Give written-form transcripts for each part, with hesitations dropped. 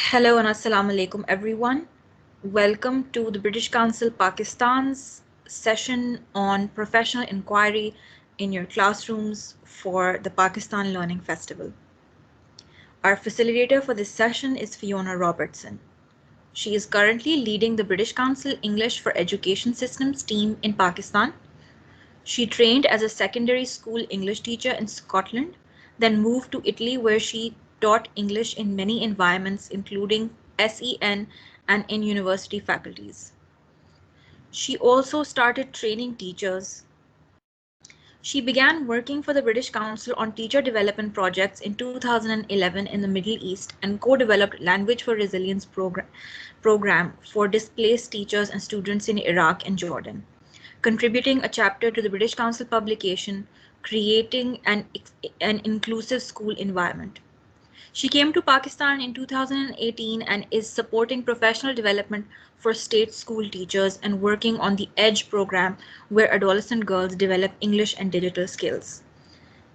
Hello and assalamu alaikum everyone. Welcome to the British Council Pakistan's session on professional inquiry in your classrooms for the Pakistan Learning Festival. Our facilitator for this session is Fiona Robertson. She is currently leading the British Council English for Education Systems team in Pakistan. She trained as a secondary school English teacher in Scotland, then moved to Italy where she taught English in many environments including SEN and in university faculties. She also started training teachers. She began working for the British Council on teacher development projects in 2011 in the Middle East and co-developed Language for Resilience program for displaced teachers and students in Iraq and Jordan, contributing a chapter to the British Council publication, Creating an Inclusive School Environment. She came to Pakistan in 2018 and is supporting professional development for state school teachers and working on the EDGE program where adolescent girls develop English and digital skills.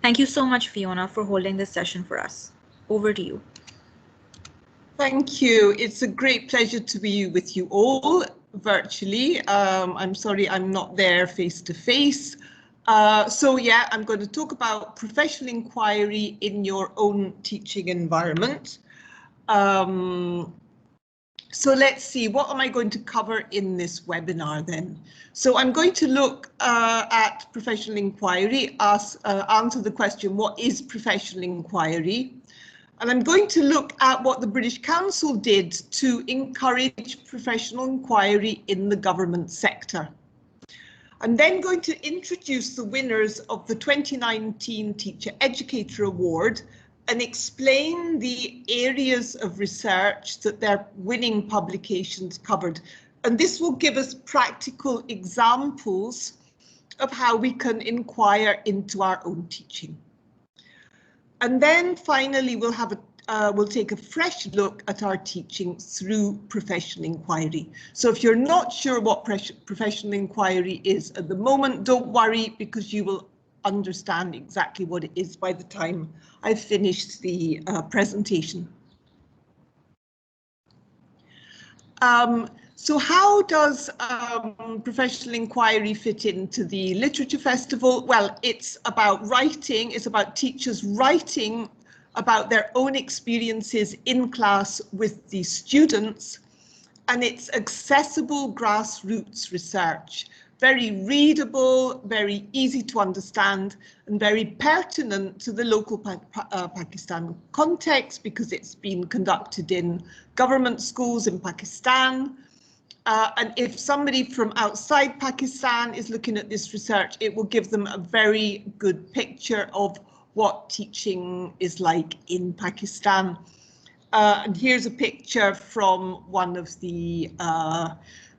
Thank you so much, Fiona, for holding this session for us. Over to you. Thank you. It's a great pleasure to be with you all virtually. I'm sorry I'm not there face to face. I'm going to talk about professional inquiry in your own teaching environment. So let's see, what am I going to cover in this webinar then? So I'm going to look at professional inquiry, answer the question, what is professional inquiry? And I'm going to look at what the British Council did to encourage professional inquiry in the government sector. I'm then going to introduce the winners of the 2019 Teacher Educator Award and explain the areas of research that their winning publications covered. And this will give us practical examples of how we can inquire into our own teaching. And then finally, we'll take a fresh look at our teaching through professional inquiry. So if you're not sure what professional inquiry is at the moment, don't worry, because you will understand exactly what it is by the time I've finished the presentation. So how does professional inquiry fit into the Literature Festival? Well, it's about writing, it's about teachers writing about their own experiences in class with the students, and it's accessible grassroots research. Very readable, very easy to understand, and very pertinent to the local Pakistan context because it's been conducted in government schools in Pakistan. And if somebody from outside Pakistan is looking at this research, it will give them a very good picture of what teaching is like in Pakistan. And here's a picture from one of the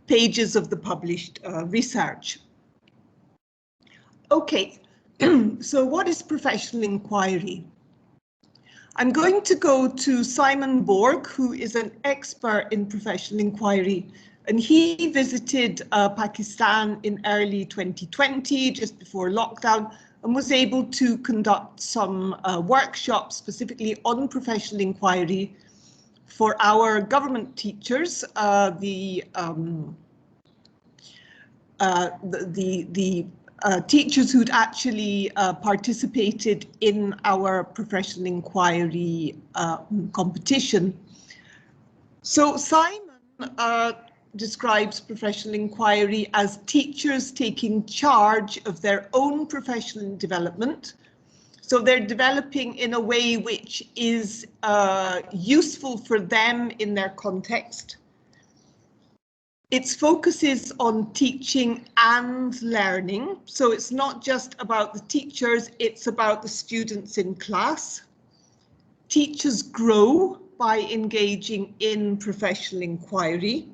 pages of the published research. Okay, so what is professional inquiry? I'm going to go to Simon Borg, who is an expert in professional inquiry, and he visited Pakistan in early 2020, just before lockdown, and was able to conduct some workshops specifically on professional inquiry for our government teachers, the teachers who'd actually participated in our professional inquiry competition. So Simon describes professional inquiry as teachers taking charge of their own professional development. So they're developing in a way which is useful for them in their context. Its focus is on teaching and learning. So it's not just about the teachers, it's about the students in class. Teachers grow by engaging in professional inquiry.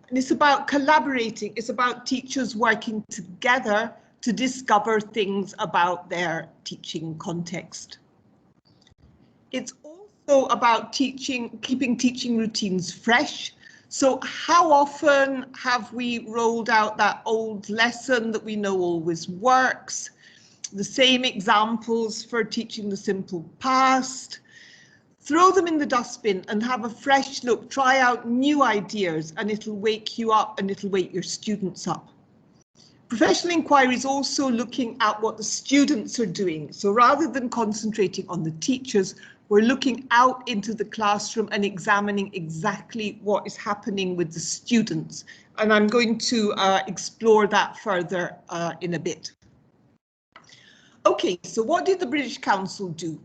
And it's about collaborating. It's about teachers working together to discover things about their teaching context. It's also about keeping teaching routines fresh. So how often have we rolled out that old lesson that we know always works? The same examples for teaching the simple past, throw them in the dustbin and have a fresh look, try out new ideas, and it'll wake you up and it'll wake your students up. Professional inquiry is also looking at what the students are doing. So rather than concentrating on the teachers, we're looking out into the classroom and examining exactly what is happening with the students. And I'm going to explore that further in a bit. Okay, so what did the British Council do?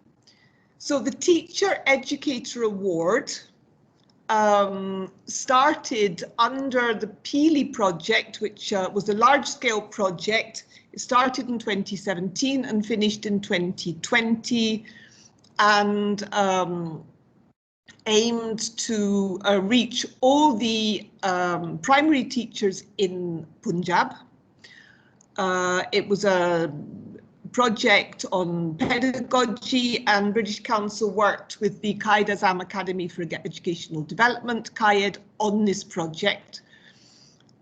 So the Teacher Educator Award started under the Pili project, which was a large-scale project. It started in 2017 and finished in 2020, and aimed to reach all the primary teachers in Punjab. It was a project on pedagogy, and British Council worked with the Qaid Azam Academy for Educational Development, QAED, on this project.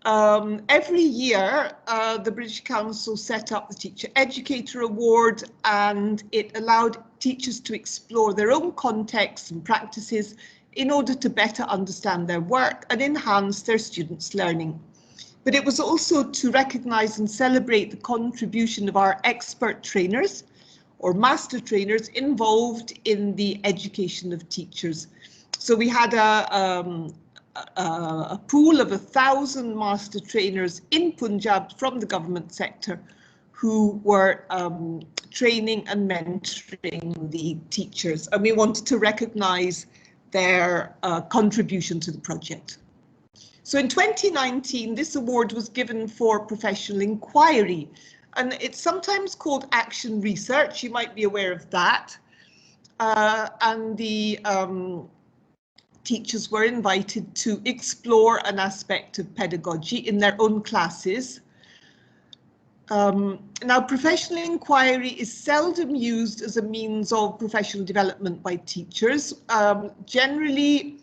Every year, the British Council set up the Teacher Educator Award, and it allowed teachers to explore their own contexts and practices in order to better understand their work and enhance their students' learning. But it was also to recognise and celebrate the contribution of our expert trainers or master trainers involved in the education of teachers. So we had a pool of 1,000 master trainers in Punjab from the government sector who were training and mentoring the teachers, and we wanted to recognise their contribution to the project. So in 2019, this award was given for professional inquiry, and it's sometimes called action research. You might be aware of that. And the teachers were invited to explore an aspect of pedagogy in their own classes. Now, professional inquiry is seldom used as a means of professional development by teachers. Generally,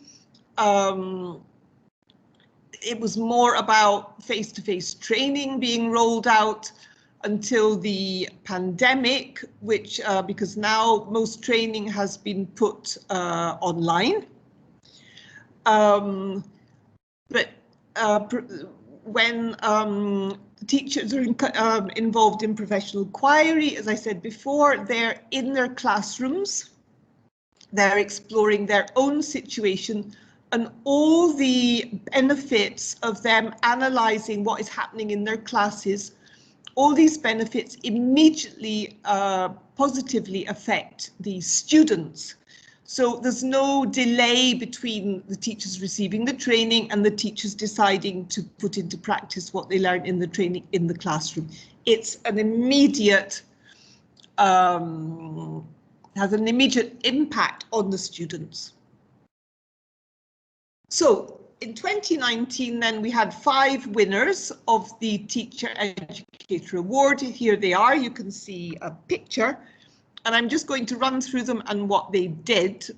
it was more about face-to-face training being rolled out until the pandemic, which because now most training has been put online. But when teachers are involved in professional inquiry, as I said before, they're in their classrooms, they're exploring their own situation, and all the benefits of them analysing what is happening in their classes, all these benefits immediately positively affect the students. So there's no delay between the teachers receiving the training and the teachers deciding to put into practice what they learn in the training in the classroom. It's an immediate, has an immediate impact on the students. So in 2019, then we had 5 winners of the Teacher Educator Award. Here they are. You can see a picture, and I'm just going to run through them and what they did.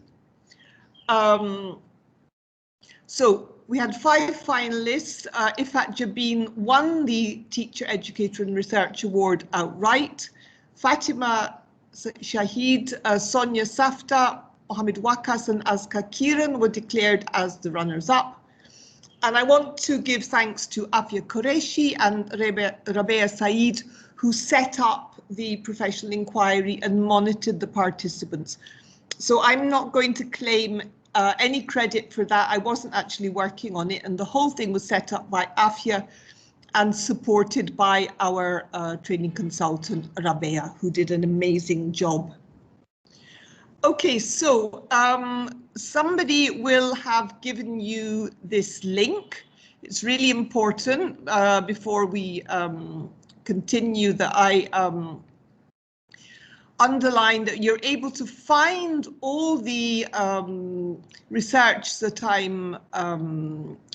So we had 5 finalists. Ifat Jabin won the Teacher Educator and Research Award outright. Fatima Shahid, Sonia Safta, Mohammed Wakas and Azka Kiran were declared as the runners-up. And I want to give thanks to Afia Qureshi and Rabea Saeed, who set up the professional inquiry and monitored the participants. So I'm not going to claim any credit for that. I wasn't actually working on it, and the whole thing was set up by Afia and supported by our training consultant, Rabea, who did an amazing job. Okay, so somebody will have given you this link. It's really important before we continue that I underline that you're able to find all the research that I'm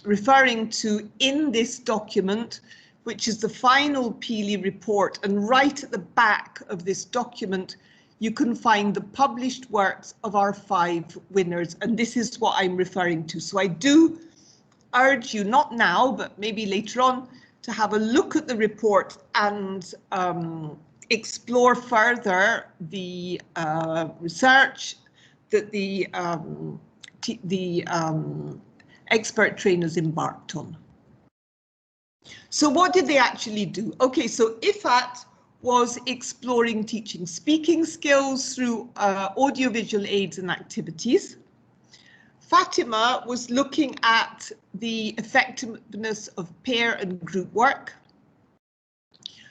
referring to in this document, which is the final Pili report. And right at the back of this document, you can find the published works of our 5 winners, and this is what I'm referring to. So I do urge you, not now, but maybe later on, to have a look at the report and explore further the research, that the expert trainers embarked on. So what did they actually do? Okay, so IFAT was exploring teaching speaking skills through audiovisual aids and activities. Fatima was looking at the effectiveness of pair and group work.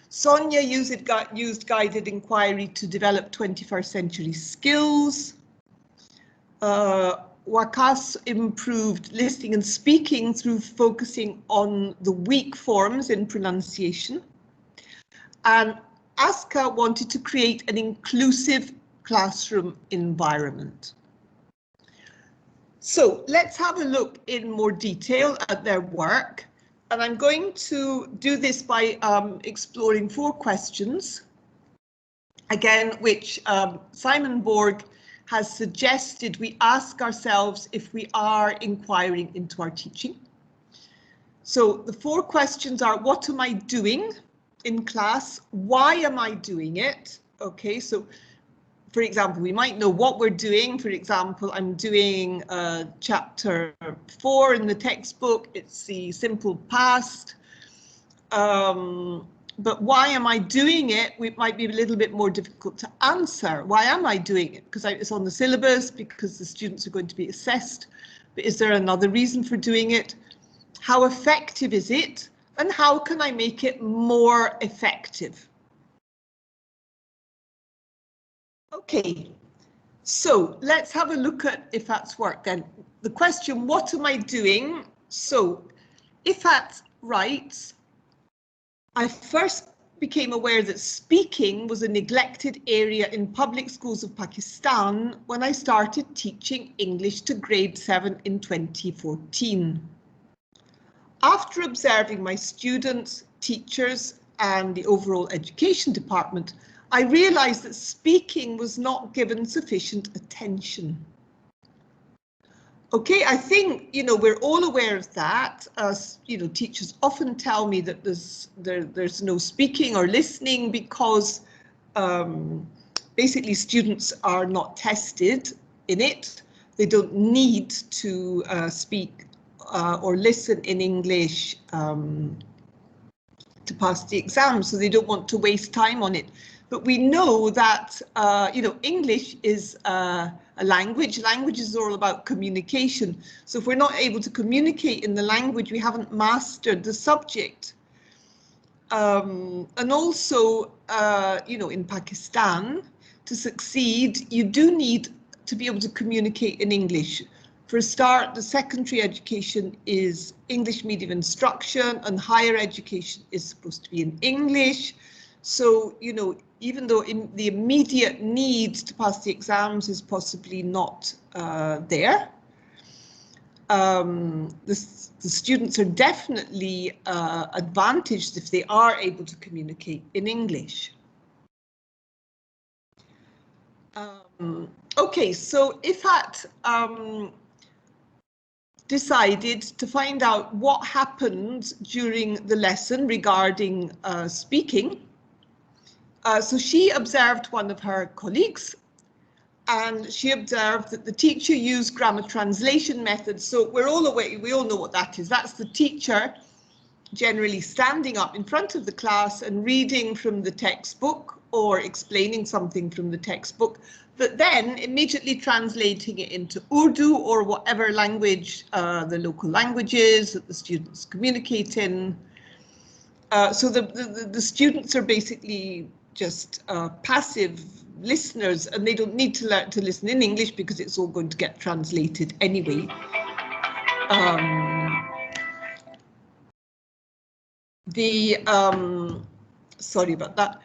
Sonia used guided inquiry to develop 21st century skills. Wakas improved listening and speaking through focusing on the weak forms in pronunciation. And Aska wanted to create an inclusive classroom environment. So let's have a look in more detail at their work. And I'm going to do this by exploring 4 questions, again, which Simon Borg has suggested we ask ourselves if we are inquiring into our teaching. So the 4 questions are: what am I doing in class? Why am I doing it? Okay, so for example, we might know what we're doing. For example, I'm doing chapter 4 in the textbook. It's the simple past. But why am I doing it? It might be a little bit more difficult to answer. Why am I doing it? Because it's on the syllabus, because the students are going to be assessed. But is there another reason for doing it? How effective is it? And how can I make it more effective? Okay, so let's have a look at IFAT's work then. The question, what am I doing? So IFAT writes, I first became aware that speaking was a neglected area in public schools of Pakistan when I started teaching English to grade 7 in 2014. After observing my students, teachers, and the overall education department, I realized that speaking was not given sufficient attention. Okay, I think, we're all aware of that. Teachers often tell me that there's no speaking or listening because basically students are not tested in it. They don't need to speak or listen in English to pass the exam, so they don't want to waste time on it. But we know that, English is a language. Language is all about communication. So if we're not able to communicate in the language, we haven't mastered the subject. And also, in Pakistan, to succeed, you do need to be able to communicate in English. For a start, the secondary education is English medium instruction, and higher education is supposed to be in English. So, even though the immediate need to pass the exams is possibly not there, the students are definitely advantaged if they are able to communicate in English. Okay, so IFAT decided to find out what happened during the lesson regarding speaking. So she observed one of her colleagues, and she observed that the teacher used grammar translation methods. So we all know what that is. That's the teacher generally standing up in front of the class and reading from the textbook or explaining something from the textbook, but then immediately translating it into Urdu or whatever language the local language is that the students communicate in. So the students are basically just passive listeners, and they don't need to learn to listen in English because it's all going to get translated anyway. Sorry about that.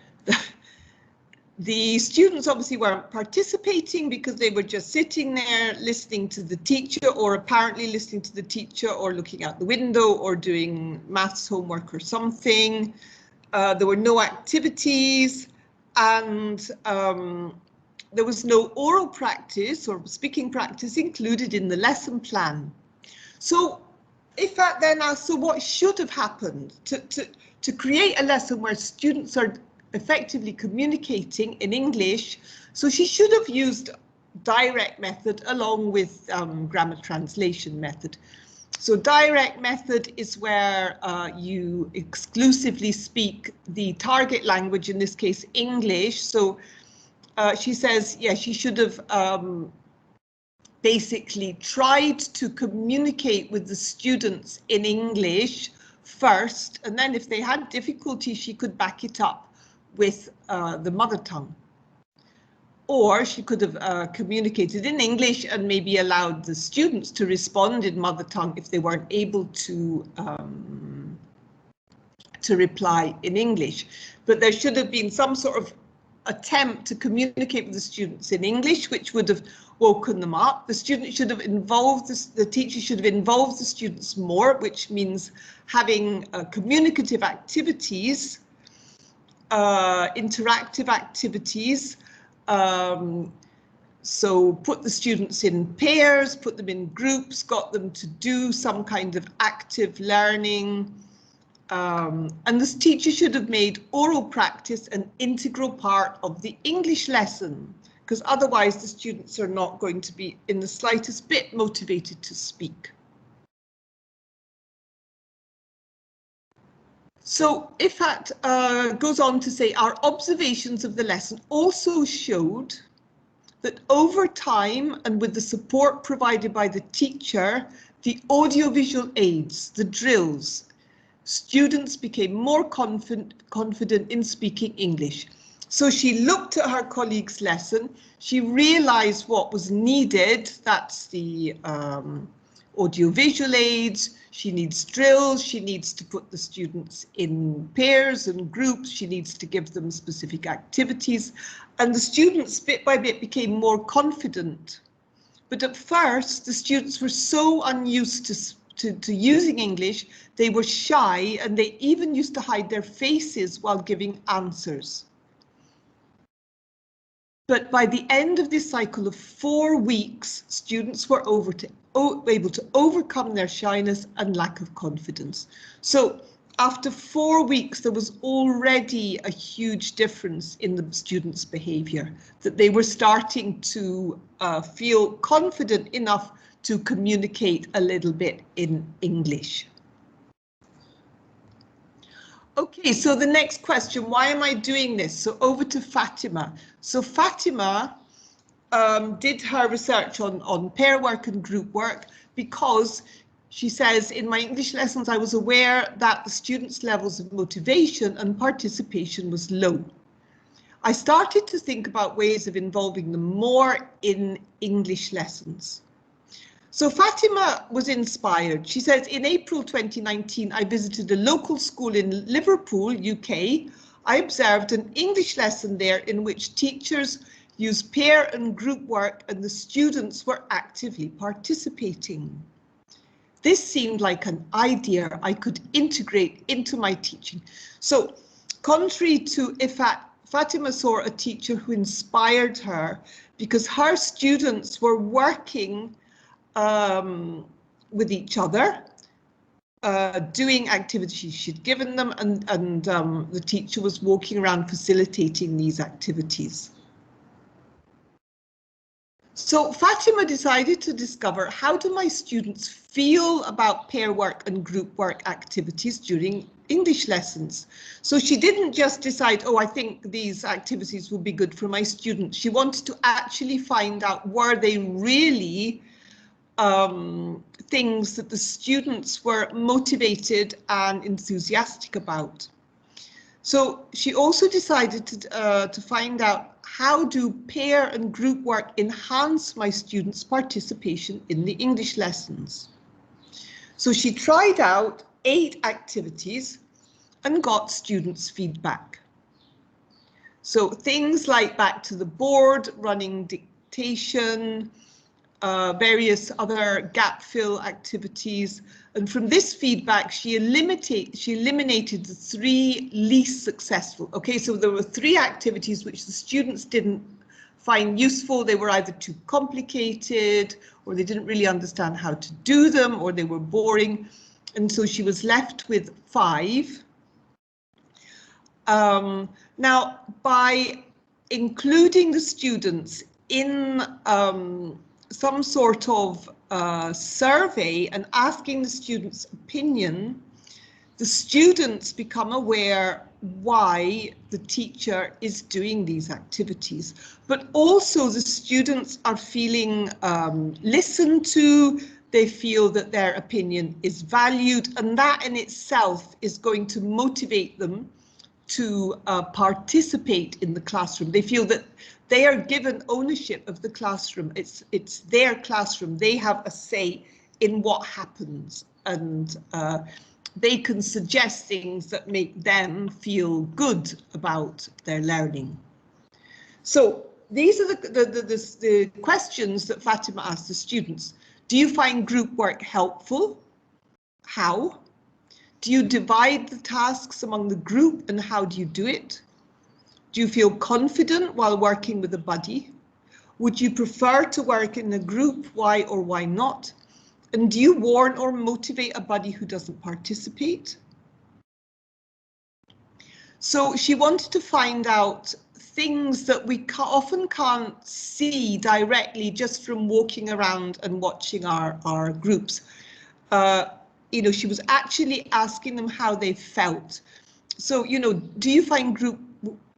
The students obviously weren't participating because they were just sitting there listening to the teacher, or apparently listening to the teacher, or looking out the window, or doing maths homework or something. There were no activities, and there was no oral practice or speaking practice included in the lesson plan. So IFAT then asked, so what should have happened to create a lesson where students are effectively communicating in English? So she should have used direct method along with grammar translation method. So direct method is where you exclusively speak the target language, in this case English. So she says, yeah, she should have basically tried to communicate with the students in English first, and then if they had difficulty, she could back it up with the mother tongue. Or she could have communicated in English and maybe allowed the students to respond in mother tongue if they weren't able to reply in English. But there should have been some sort of attempt to communicate with the students in English, which would have woken them up. The student should have involved, the teacher should have involved the students more, which means having communicative activities, interactive activities. So put the students in pairs, put them in groups, got them to do some kind of active learning. And this teacher should have made oral practice an integral part of the English lesson, because otherwise the students are not going to be in the slightest bit motivated to speak. So IFAT goes on to say, our observations of the lesson also showed that over time and with the support provided by the teacher, the audiovisual aids, the drills, students became more confident in speaking English. So she looked at her colleague's lesson, she realized what was needed, that's the audiovisual aids, she needs drills, she needs to put the students in pairs and groups, she needs to give them specific activities, and the students bit by bit became more confident. But at first, the students were so unused to using English, they were shy and they even used to hide their faces while giving answers. But by the end of this cycle of 4 weeks, students were able to overcome their shyness and lack of confidence. So after 4 weeks, there was already a huge difference in the students' behavior, that they were starting to feel confident enough to communicate a little bit in English. Okay, so the next question, why am I doing this? So over to Fatima. So Fatima did her research on pair work and group work because she says, in my English lessons, I was aware that the students' levels of motivation and participation was low. I started to think about ways of involving them more in English lessons. So Fatima was inspired. She says, in April 2019, I visited a local school in Liverpool, UK. I observed an English lesson there in which teachers used pair and group work and the students were actively participating. This seemed like an idea I could integrate into my teaching. So contrary to IFAT, Fatima saw a teacher who inspired her because her students were working with each other, doing activities she'd given them, and the teacher was walking around facilitating these activities. So Fatima decided to discover, how do my students feel about pair work and group work activities during English lessons? So she didn't just decide, oh, I think these activities will be good for my students. She wanted to actually find out, were they really things that the students were motivated and enthusiastic about. So she also decided to find out, how do pair and group work enhance my students' participation in the English lessons? So she tried out 8 activities and got students' feedback. So things like back to the board, running dictation, various other gap fill activities, and from this feedback she eliminated the 3 least successful. Okay, so there were 3 activities which the students didn't find useful. They were either too complicated, or they didn't really understand how to do them, or they were boring, and so she was left with 5. Now, by including the students in some sort of survey and asking the students' opinion, the students become aware why the teacher is doing these activities, but also the students are feeling listened to, they feel that their opinion is valued, and that in itself is going to motivate them to participate in the classroom. They feel that they are given ownership of the classroom. It's their classroom. They have a say in what happens, and they can suggest things that make them feel good about their learning. So these are the questions that Fatima asked the students. Do you find group work helpful? How? Do you divide the tasks among the group, and how do you do it? Do you feel confident while working with a buddy? Would you prefer to work in a group? Why or why not? And do you warn or motivate a buddy who doesn't participate? So she wanted to find out things that we often can't see directly just from walking around and watching our groups. You know, she was actually asking them how they felt. So, you know, do you find group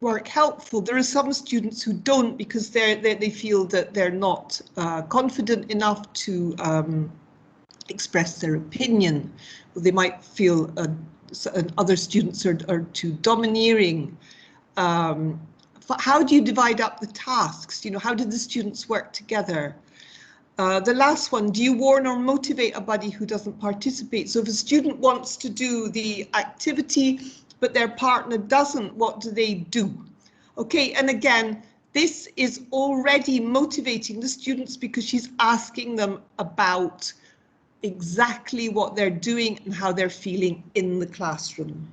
work helpful? There are some students who don't because they feel that they're not confident enough to express their opinion. They might feel other students are too domineering. How do you divide up the tasks? You know, how did the students work together? The last one, do you warn or motivate a buddy who doesn't participate? So if a student wants to do the activity, but their partner doesn't, what do they do? Okay, and again, this is already motivating the students because she's asking them about exactly what they're doing and how they're feeling in the classroom.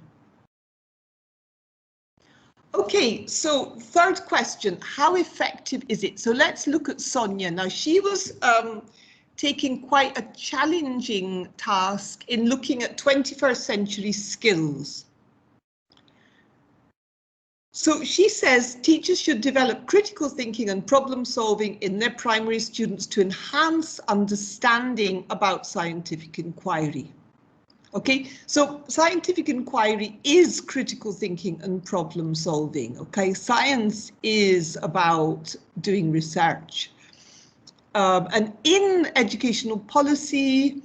Okay, so third question, how effective is it? So let's look at Sonia. Now, she was taking quite a challenging task in looking at 21st century skills. So she says teachers should develop critical thinking and problem solving in their primary students to enhance understanding about scientific inquiry. Okay, so scientific inquiry is critical thinking and problem solving. Okay, science is about doing research. And in educational policy,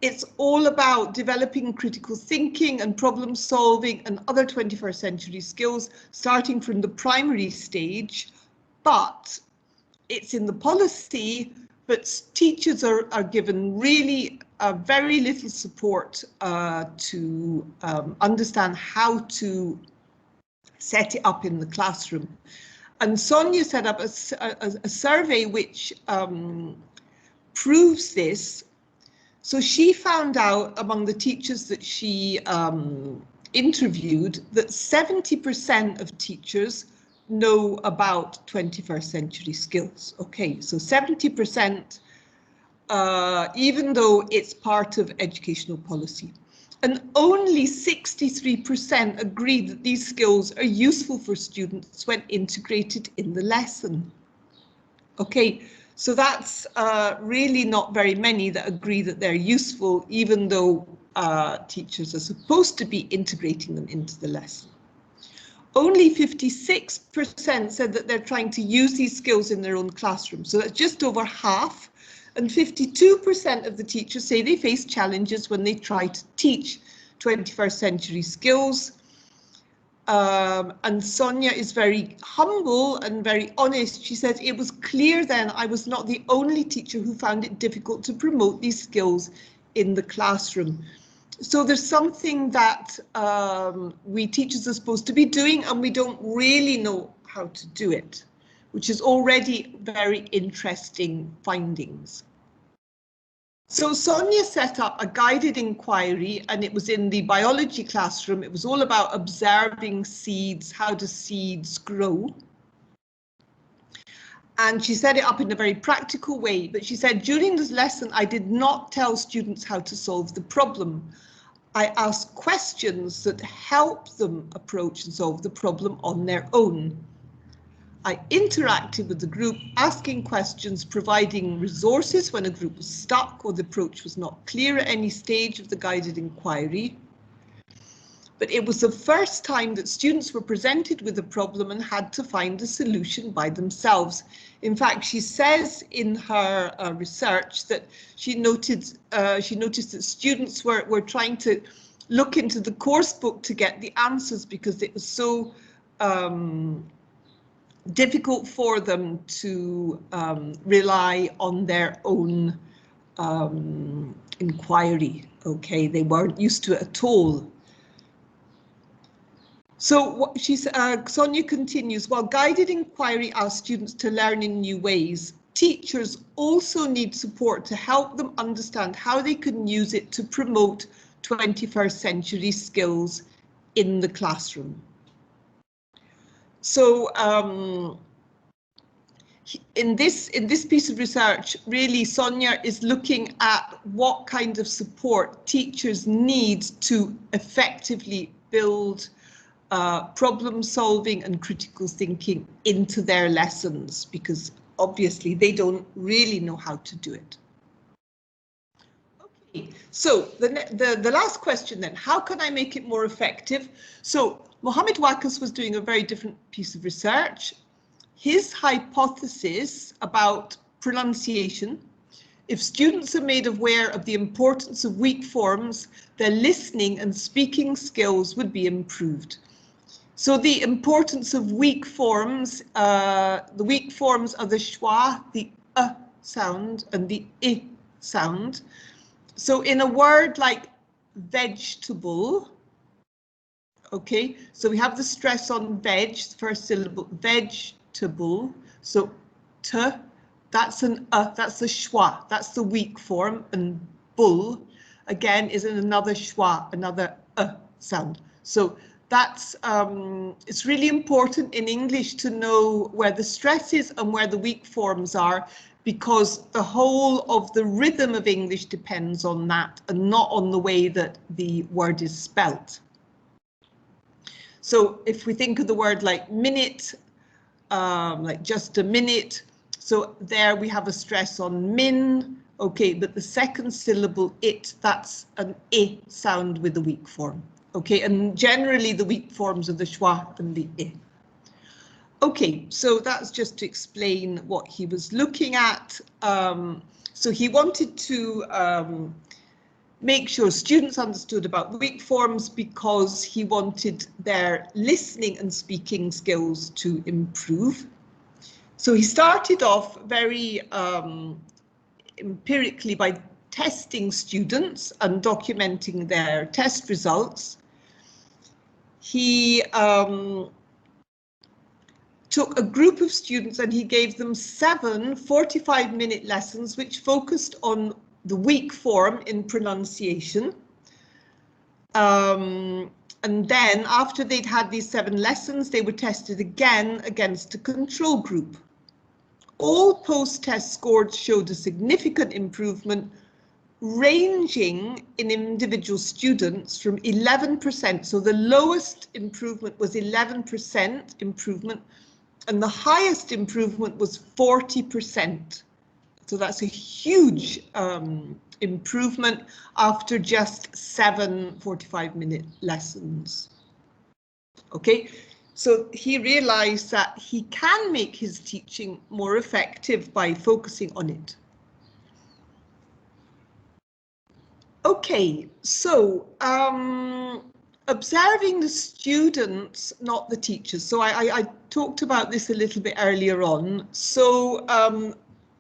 it's all about developing critical thinking and problem solving and other 21st century skills, starting from the primary stage, but it's in the policy, but teachers are given really very little support to understand how to set it up in the classroom. And Sonia set up a survey which proves this. So she found out among the teachers that she interviewed that 70% of teachers know about 21st century skills. Okay, so 70%, even though it's part of educational policy. And only 63% agree that these skills are useful for students when integrated in the lesson. Okay, so that's really not very many that agree that they're useful, even though teachers are supposed to be integrating them into the lesson. Only 56% said that they're trying to use these skills in their own classroom. So that's just over half. And 52% of the teachers say they face challenges when they try to teach 21st century skills. And Sonia is very humble and very honest. She says, it was clear then I was not the only teacher who found it difficult to promote these skills in the classroom. So there's something that we teachers are supposed to be doing and we don't really know how to do it, which is already very interesting findings. So Sonia set up a guided inquiry and it was in the biology classroom. It was all about observing seeds, how do seeds grow? And she set it up in a very practical way, but she said during this lesson, I did not tell students how to solve the problem. I asked questions that help them approach and solve the problem on their own. I interacted with the group, asking questions, providing resources when a group was stuck or the approach was not clear at any stage of the guided inquiry. But it was the first time that students were presented with a problem and had to find a solution by themselves. In fact, she says in her research that she noticed that students were trying to look into the course book to get the answers because it was so difficult for them to rely on their own inquiry. Okay, they weren't used to it at all. So what Sonia continues, while guided inquiry asks students to learn in new ways, teachers also need support to help them understand how they can use it to promote 21st century skills in the classroom. So in this piece of research, really Sonia is looking at what kind of support teachers need to effectively build problem solving and critical thinking into their lessons, because obviously they don't really know how to do it. Okay, so the last question then, how can I make it more effective? So Mohammed Wakas was doing a very different piece of research. His hypothesis about pronunciation: if students are made aware of the importance of weak forms, their listening and speaking skills would be improved. So the importance of weak forms, the weak forms are the schwa, the sound, and the I sound. So in a word like vegetable, okay, so we have the stress on veg, the first syllable, vegetable. So t, that's an that's the schwa, that's the weak form, and bull, again, is another schwa, another sound. So that's it's really important in English to know where the stress is and where the weak forms are, because the whole of the rhythm of English depends on that and not on the way that the word is spelt. So if we think of the word like minute, like just a minute, so there we have a stress on min, okay, but the second syllable it, that's an I sound with a weak form. Okay, and generally the weak forms are the schwa and the I. Okay, so that's just to explain what he was looking at. So he wanted to make sure students understood about weak forms because he wanted their listening and speaking skills to improve. So he started off very empirically by testing students and documenting their test results. He took a group of students and he gave them 7 45-minute lessons which focused on the weak form in pronunciation. And then after they'd had these 7 lessons, they were tested again against a control group. All post-test scores showed a significant improvement, ranging in individual students from 11%. So the lowest improvement was 11% improvement, and the highest improvement was 40%. So that's a huge improvement after just 7 45-minute lessons. Okay, so he realized that he can make his teaching more effective by focusing on it. Okay, so observing the students, not the teachers. So I talked about this a little bit earlier on. So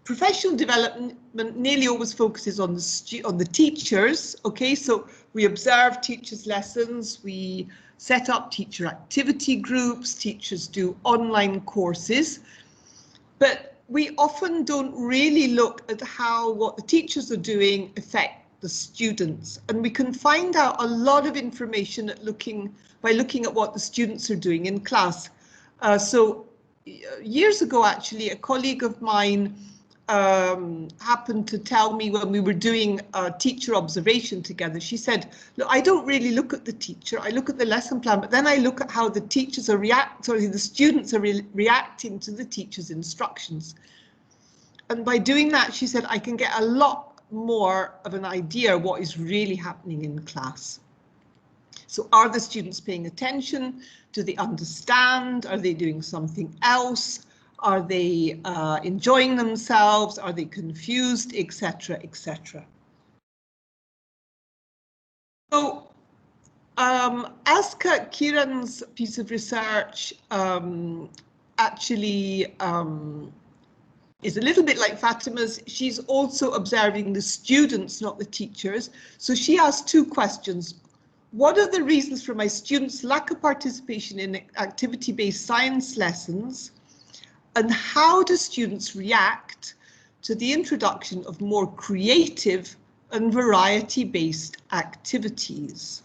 professional development nearly always focuses on the teachers. Okay, so we observe teachers' lessons, we set up teacher activity groups, teachers do online courses, but we often don't really look at how what the teachers are doing affect the students, and we can find out a lot of information by looking at what the students are doing in class. So years ago, actually, a colleague of mine happened to tell me when we were doing a teacher observation together. She said, look, I don't really look at the teacher, I look at the lesson plan, but then I look at how the teachers are the students are reacting to the teacher's instructions. And by doing that, she said, I can get a lot more of an idea what is really happening in class. So are the students paying attention? Do they understand? Are they doing something else? Are they enjoying themselves? Are they confused, etc., etc.? So Aska Kiran's piece of research actually is a little bit like Fatima's. She's also observing the students, not the teachers. So she asked two questions. What are the reasons for my students' lack of participation in activity-based science lessons? And how do students react to the introduction of more creative and variety-based activities?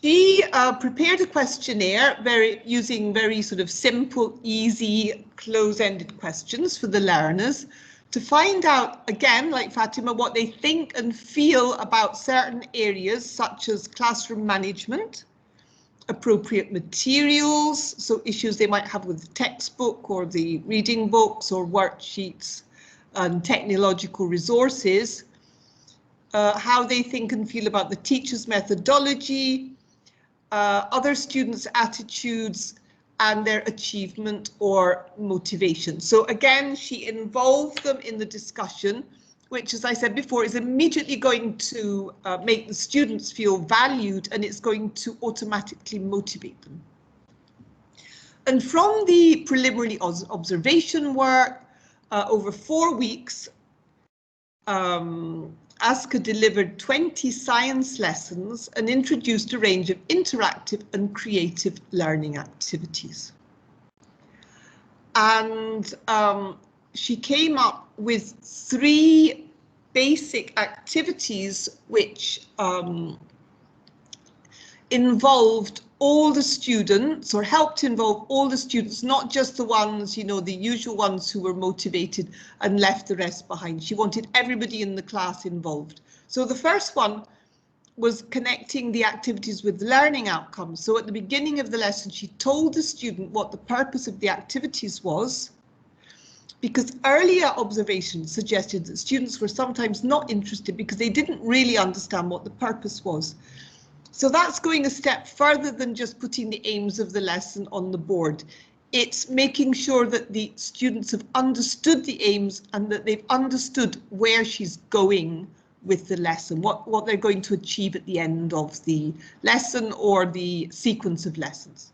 She prepared a questionnaire using very sort of simple, easy, close-ended questions for the learners to find out, again, like Fatima, what they think and feel about certain areas such as classroom management, appropriate materials, so issues they might have with the textbook or the reading books or worksheets and technological resources, how they think and feel about the teacher's methodology, other students' attitudes and their achievement or motivation. So again, she involved them in the discussion, which, as I said before, is immediately going to make the students feel valued, and it's going to automatically motivate them. And from the preliminary observation work over 4 weeks, Aska delivered 20 science lessons and introduced a range of interactive and creative learning activities. And she came up with 3 basic activities which involved all the students, or helped involve all the students, not just the ones, you know, the usual ones who were motivated and left the rest behind. She wanted everybody in the class involved. So the first one was connecting the activities with learning outcomes. So at the beginning of the lesson, she told the student what the purpose of the activities was, because earlier observations suggested that students were sometimes not interested because they didn't really understand what the purpose was. So that's going a step further than just putting the aims of the lesson on the board. It's making sure that the students have understood the aims and that they've understood where she's going with the lesson, what they're going to achieve at the end of the lesson or the sequence of lessons.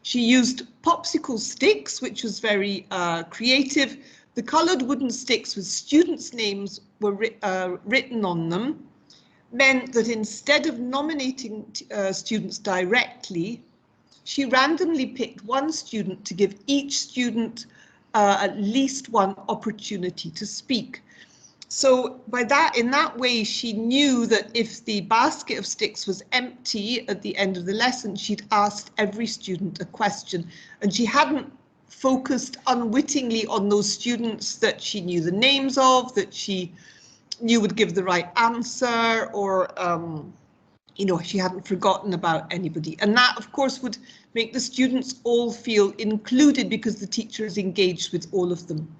She used popsicle sticks, which was very creative. The coloured wooden sticks with students' names were written on them, meant that instead of nominating students directly, she randomly picked one student to give each student at least one opportunity to speak. So in that way, she knew that if the basket of sticks was empty at the end of the lesson, she'd asked every student a question, and she hadn't focused unwittingly on those students that she knew the names of, that she knew would give the right answer, or you know, she hadn't forgotten about anybody. And that, of course, would make the students all feel included because the teacher is engaged with all of them.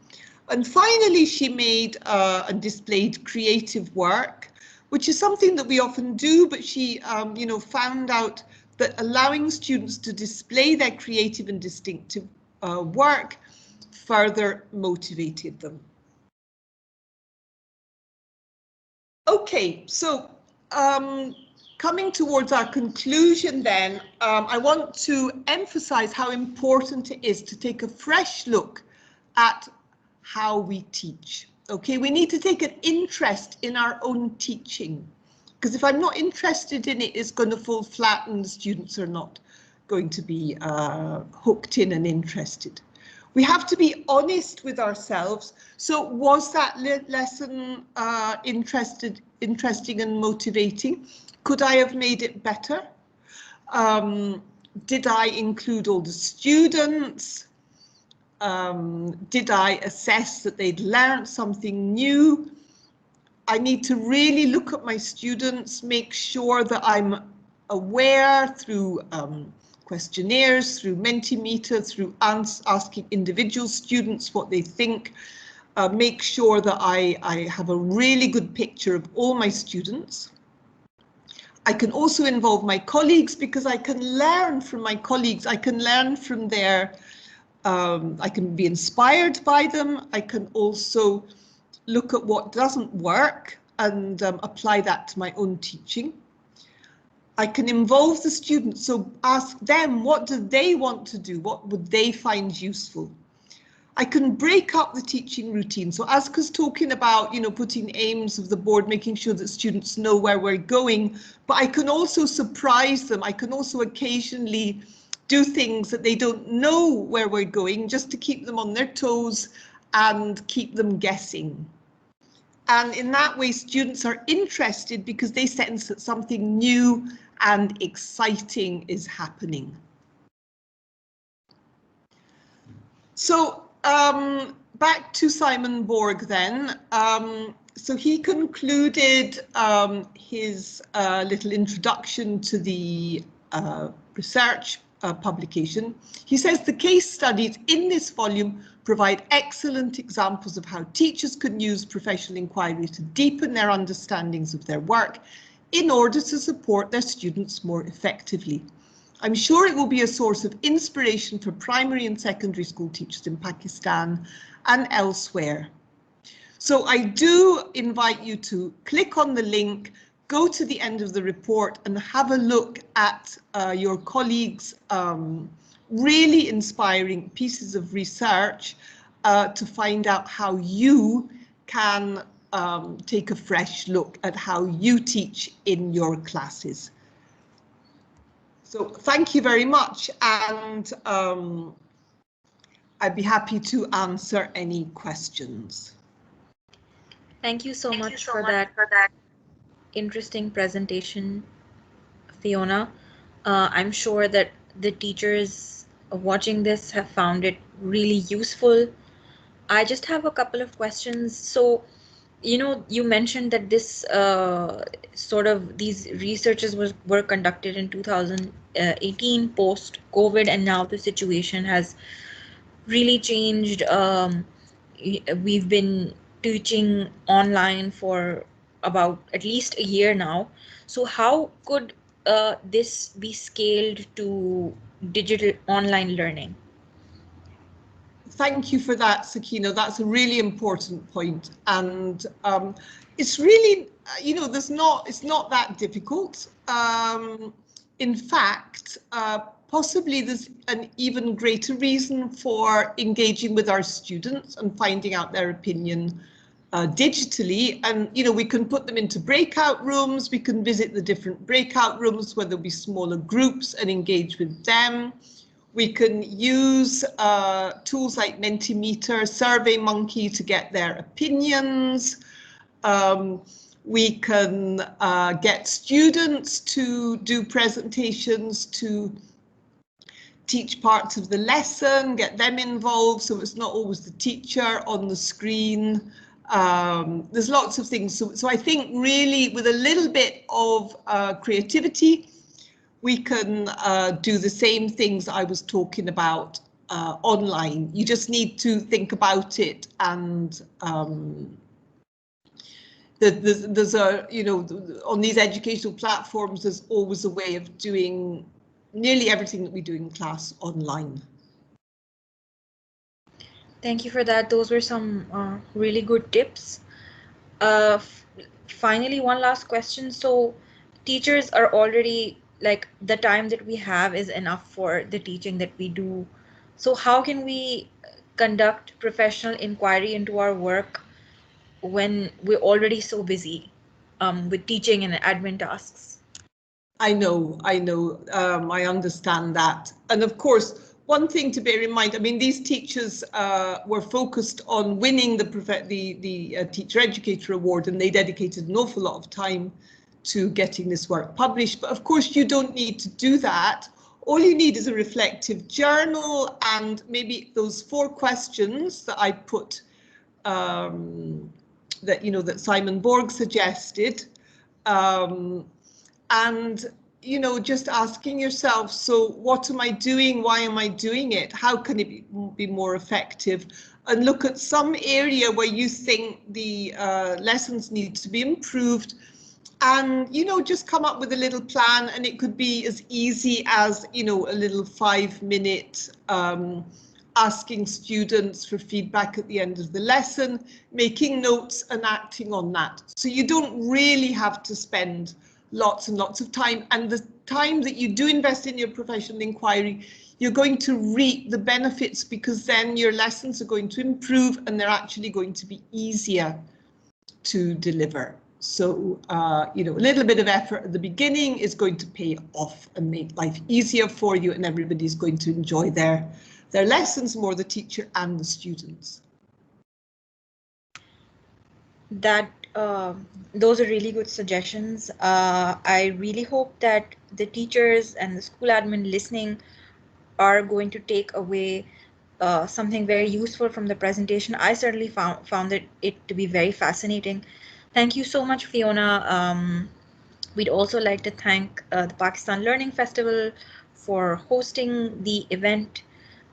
And finally, she made and displayed creative work, which is something that we often do, but she you know, found out that allowing students to display their creative and distinctive work further motivated them. Okay, so coming towards our conclusion then, I want to emphasize how important it is to take a fresh look at how we teach. Okay, we need to take an interest in our own teaching, because if I'm not interested in it, it's going to fall flat and the students are not going to be hooked in and interested. We have to be honest with ourselves. So was that lesson interesting and motivating? Could I have made it better? Did I include all the students? Did I assess that they'd learned something new? I need to really look at my students, make sure that I'm aware through questionnaires, through Mentimeter, through asking individual students what they think, make sure that I have a really good picture of all my students. I can also involve my colleagues because I can learn from my colleagues. I can learn from their, I can be inspired by them. I can also look at what doesn't work and apply that to my own teaching. I can involve the students, so ask them, what do they want to do? What would they find useful? I can break up the teaching routine. So Aska's talking about, putting aims of the board, making sure that students know where we're going, but I can also surprise them. I can also occasionally do things that they don't know where we're going, just to keep them on their toes and keep them guessing. And in that way, students are interested because they sense that something new and exciting is happening. So back to Simon Borg then. So he concluded his little introduction to the research publication. He says the case studies in this volume provide excellent examples of how teachers can use professional inquiry to deepen their understandings of their work in order to support their students more effectively. I'm sure it will be a source of inspiration for primary and secondary school teachers in Pakistan and elsewhere. So I do invite you to click on the link, go to the end of the report and have a look at your colleagues' really inspiring pieces of research to find out how you can take a fresh look at how you teach in your classes. So thank you very much, and I'd be happy to answer any questions. Thank you so much for that interesting presentation, Fiona. I'm sure that the teachers watching this have found it really useful. I just have a couple of questions. So, you mentioned that this these researches were conducted in 2018 post COVID, and now the situation has really changed. We've been teaching online for about at least a year now. So how could this be scaled to digital online learning? Thank you for that, Sakina. That's a really important point. And it's really, it's not that difficult. In fact, possibly there's an even greater reason for engaging with our students and finding out their opinion digitally. And, we can put them into breakout rooms. We can visit the different breakout rooms where there'll be smaller groups and engage with them. We can use tools like Mentimeter, SurveyMonkey to get their opinions. We can get students to do presentations to teach parts of the lesson, get them involved, so it's not always the teacher on the screen. There's lots of things. So I think really with a little bit of creativity, we can do the same things I was talking about online. You just need to think about it, and there's a, on these educational platforms, there's always a way of doing nearly everything that we do in class online. Thank you for that. Those were some really good tips. Finally, one last question. So teachers are already, like, the time that we have is enough for the teaching that we do. So how can we conduct professional inquiry into our work when we're already so busy with teaching and admin tasks? I know, I understand that. And of course, one thing to bear in mind, I mean, these teachers were focused on winning the Teacher Educator Award, and they dedicated an awful lot of time to getting this work published. But of course, you don't need to do that. All you need is a reflective journal and maybe those 4 questions that I put, that Simon Borg suggested, and just asking yourself, so what am I doing? Why am I doing it? How can it be more effective? And look at some area where you think the lessons need to be improved, and just come up with a little plan. And it could be as easy as a little 5-minute asking students for feedback at the end of the lesson, making notes and acting on that. So you don't really have to spend lots and lots of time, and the time that you do invest in your professional inquiry, you're going to reap the benefits, because then your lessons are going to improve and they're actually going to be easier to deliver. So, a little bit of effort at the beginning is going to pay off and make life easier for you, and everybody's going to enjoy their lessons more, the teacher and the students. Those are really good suggestions. I really hope that the teachers and the school admin listening are going to take away something very useful from the presentation. I certainly found it to be very fascinating. Thank you so much, Fiona. We'd also like to thank the Pakistan Learning Festival for hosting the event,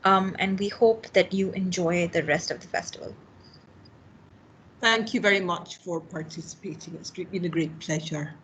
and we hope that you enjoy the rest of the festival. Thank you very much for participating. It's been a great pleasure.